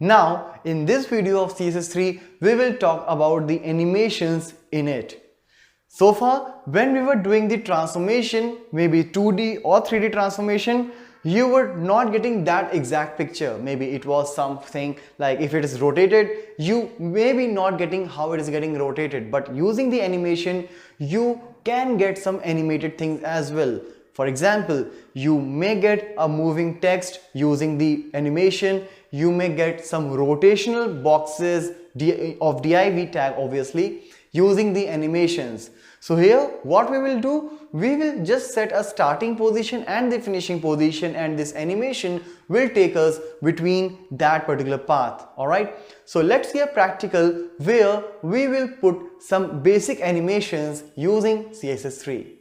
Now, in this video of CSS3, we will talk about the animations in it. So far, when we were doing the transformation, maybe 2D or 3D transformation, you were not getting that exact picture. Maybe it was something like if it is rotated, you may be not getting how it is getting rotated. But using the animation, you can get some animated things as well. For example, you may get a moving text using the animation. You may get some rotational boxes of div tag obviously using the animations. So here what we will do, we will just set a starting position and the finishing position, and this animation will take us between that particular path. Alright, so let's see a practical where we will put some basic animations using CSS3.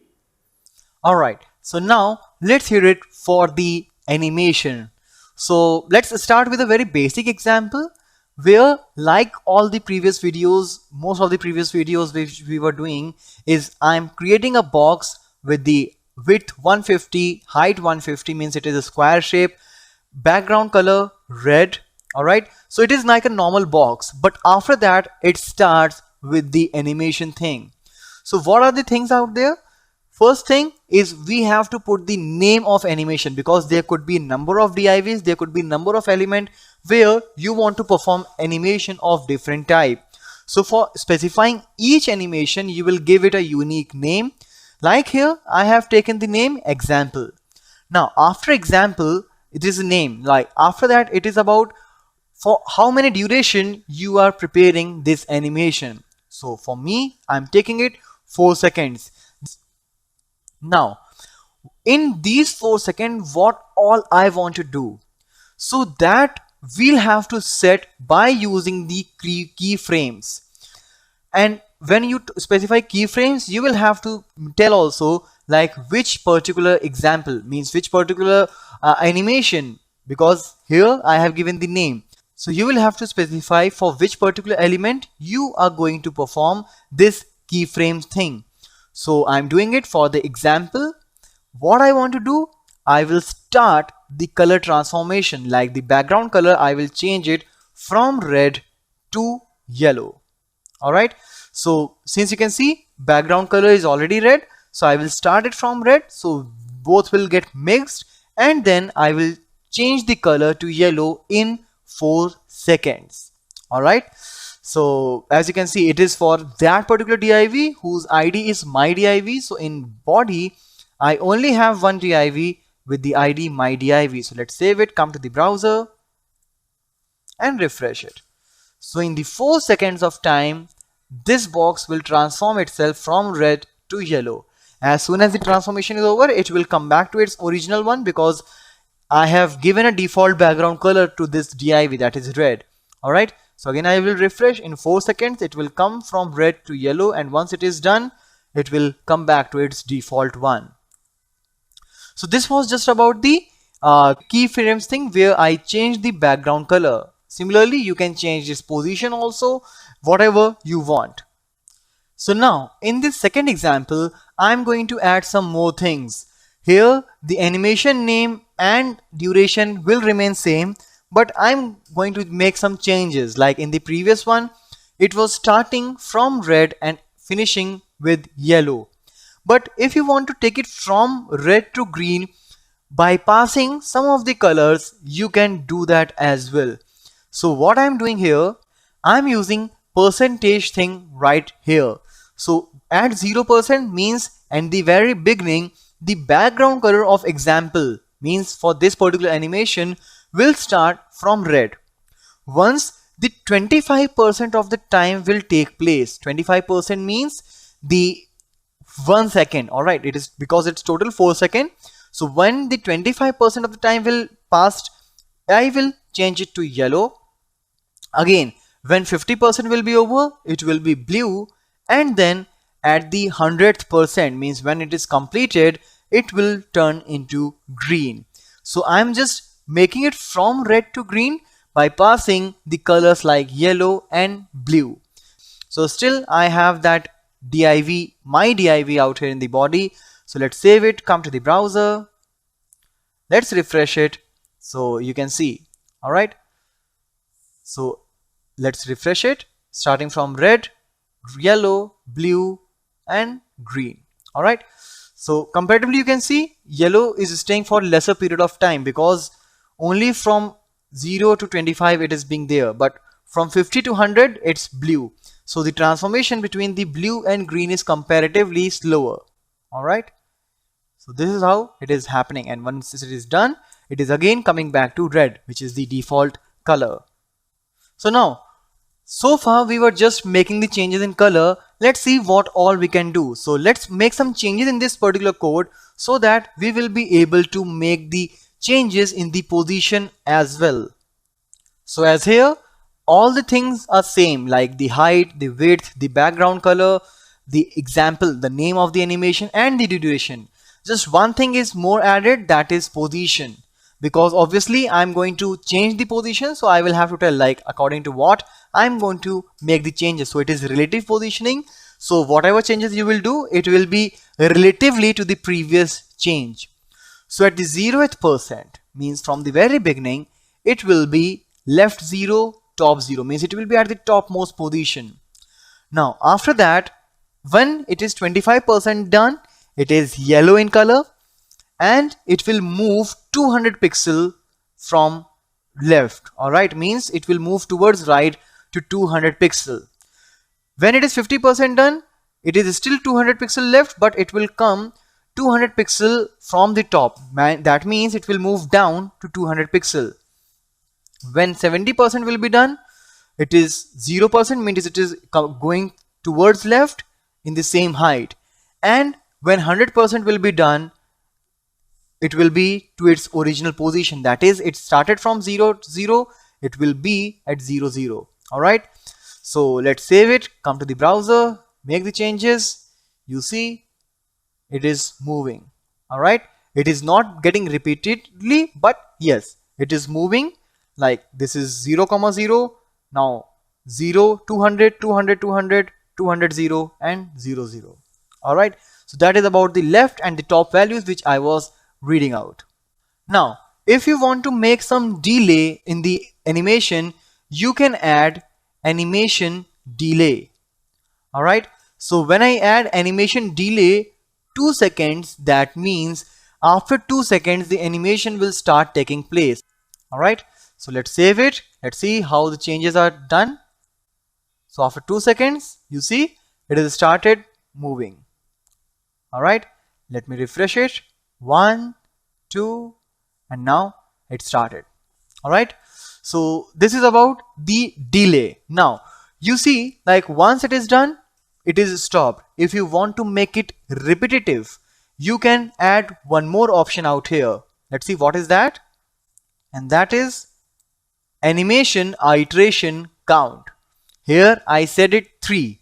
Alright, so now let's hear it for the animation. So let's start with a very basic example where, like all the previous videos, most of the previous videos which we were doing is I'm creating a box with the width 150, height 150, means it is a square shape, background color red. Alright, so it is like a normal box, but after that it starts with the animation thing. So what are the things out there? First thing is we have to put the name of animation, because there could be number of divs, there could be number of element where you want to perform animation of different type. So for specifying each animation, you will give it a unique name. Like here, I have taken the name example. Now after example, it is a name. Like after that, it is about for how many duration you are preparing this animation. So for me, I'm taking it 4 seconds. Now in these 4 seconds, what all I want to do, so that we'll have to set by using the keyframes. And when you specify keyframes, you will have to tell also like which particular example, means which particular animation, because here I have given the name. So you will have to specify for which particular element you are going to perform this keyframe thing. So I'm doing it for the example. What I want to do, I will start the color transformation, like the background color, I will change it from red to yellow. Alright, so since you can see background color is already red, so I will start it from red, so both will get mixed, and then I will change the color to yellow in 4 seconds. Alright, so as you can see, it is for that particular div whose id is my div. So in body, I only have one div with the id my div. So let's save it, come to the browser and refresh it. So in the 4 seconds of time, this box will transform itself from red to yellow. As soon as the transformation is over, it will come back to its original one, because I have given a default background color to this div, that is red. Alright, so again I will refresh. In 4 seconds it will come from red to yellow, and once it is done, it will come back to its default one. So this was just about the keyframes thing where I changed the background color. Similarly, you can change this position also, whatever you want. So now in this second example, I'm going to add some more things. Here the animation name and duration will remain same, but I'm going to make some changes. Like in the previous one, it was starting from red and finishing with yellow. But if you want to take it from red to green by passing some of the colors, you can do that as well. So what I'm doing here, I'm using percentage thing right here. So at 0% means at the very beginning, the background color of example, means for this particular animation, will start from red. Once the 25% of the time will take place, 25% means the 1 second. Alright, it is because it's total 4 seconds. So when the 25% of the time will passed, I will change it to yellow. Again, when 50% will be over, it will be blue, and then at the 100th percent, means when it is completed, it will turn into green. So I'm just making it from red to green by passing the colors like yellow and blue. So still I have that div, my div out here in the body. So let's save it, come to the browser, let's refresh it. So you can see, all right. So let's refresh it, starting from red, yellow, blue and green. All right, so comparatively you can see yellow is staying for lesser period of time because only from 0 to 25 it is being there, but from 50 to 100 it's blue. So the transformation between the blue and green is comparatively slower. All right, so this is how it is happening, and once it is done, it is again coming back to red, which is the default color. So now, so far we were just making the changes in color. Let's see what all we can do. So let's make some changes in this particular code so that we will be able to make the changes in the position as well. So as here, all the things are same, like the height, the width, the background color, the example, the name of the animation and the duration. Just one thing is more added, that is position, because obviously I'm going to change the position, so I will have to tell like according to what I'm going to make the changes. So it is relative positioning. So whatever changes you will do, it will be relatively to the previous change. So at the 0th percent means from the very beginning, it will be left 0, top 0, means it will be at the topmost position. Now after that, when it is 25% done, it is yellow in color and it will move 200 pixel from left. All right, means it will move towards right to 200 pixel. When it is 50% done, it is still 200 pixel left, but it will come 200 pixel from the top. That means it will move down to 200 pixel. When 70% will be done, it is 0%, means it is going towards left in the same height. And when 100% will be done, it will be to its original position. That is, it started from 0 0, it will be at 0 0. All right, so let's save it, come to the browser, make the changes. You see it is moving. All right, it is not getting repeatedly, but yes, it is moving. Like this is 0 0, now 0 200 200 200 200 0 and 0 0. All right, so that is about the left and the top values which I was reading out. Now if you want to make some delay in the animation, you can add animation delay. All right, so when I add animation delay 2 seconds, that means after 2 seconds the animation will start taking place. All right, so let's save it, let's see how the changes are done. So after 2 seconds, you see it has started moving. All right, let me refresh it. 1 2 and now it started. All right, so this is about the delay. Now you see, like once it is done, it is stopped. If you want to make it repetitive, you can add one more option out here. Let's see what is that, and that is animation iteration count. Here I said it 3.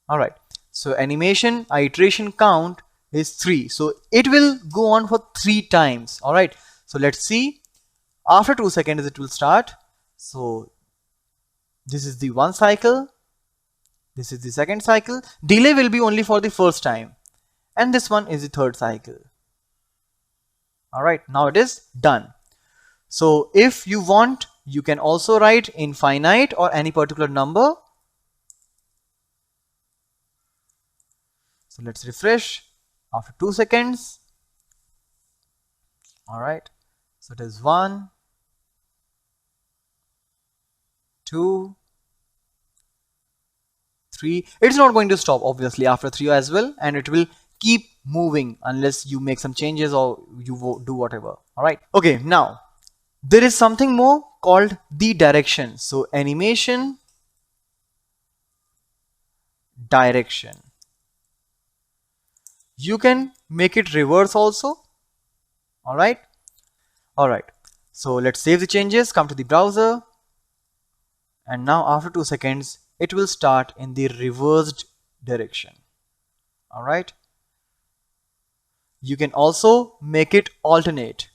All right, so animation iteration count is 3, so it will go on for 3 times. All right, so let's see, after 2 seconds it will start. So this is the one cycle, this is the second cycle. Delay will be only for the first time, and this one is the third cycle. All right, now it is done. So if you want, you can also write infinite or any particular number. So let's refresh after 2 seconds. All right, so it is 1 2 3. It's not going to stop obviously after 3 as well, and it will keep moving unless you make some changes or you do whatever. All right, okay, now there is something more called the direction. So animation direction, you can make it reverse also. All right, so let's save the changes, come to the browser, and now after 2 seconds it will start in the reversed direction. All right, you can also make it alternate.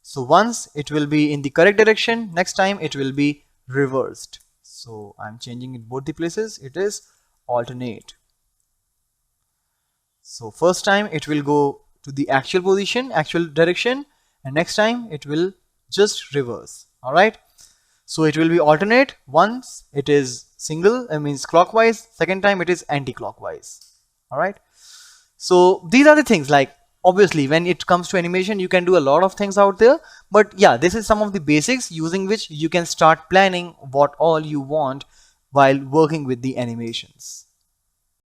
So once it will be in the correct direction, next time it will be reversed. So I'm changing in both the places, it is alternate. So first time it will go to the actual position, actual direction, and next time it will just reverse. All right, So it will be alternate. Once it is single, it means clockwise. Second time it is anti-clockwise. All right. So these are the things, like obviously when it comes to animation, you can do a lot of things out there. But yeah, this is some of the basics using which you can start planning what all you want while working with the animations.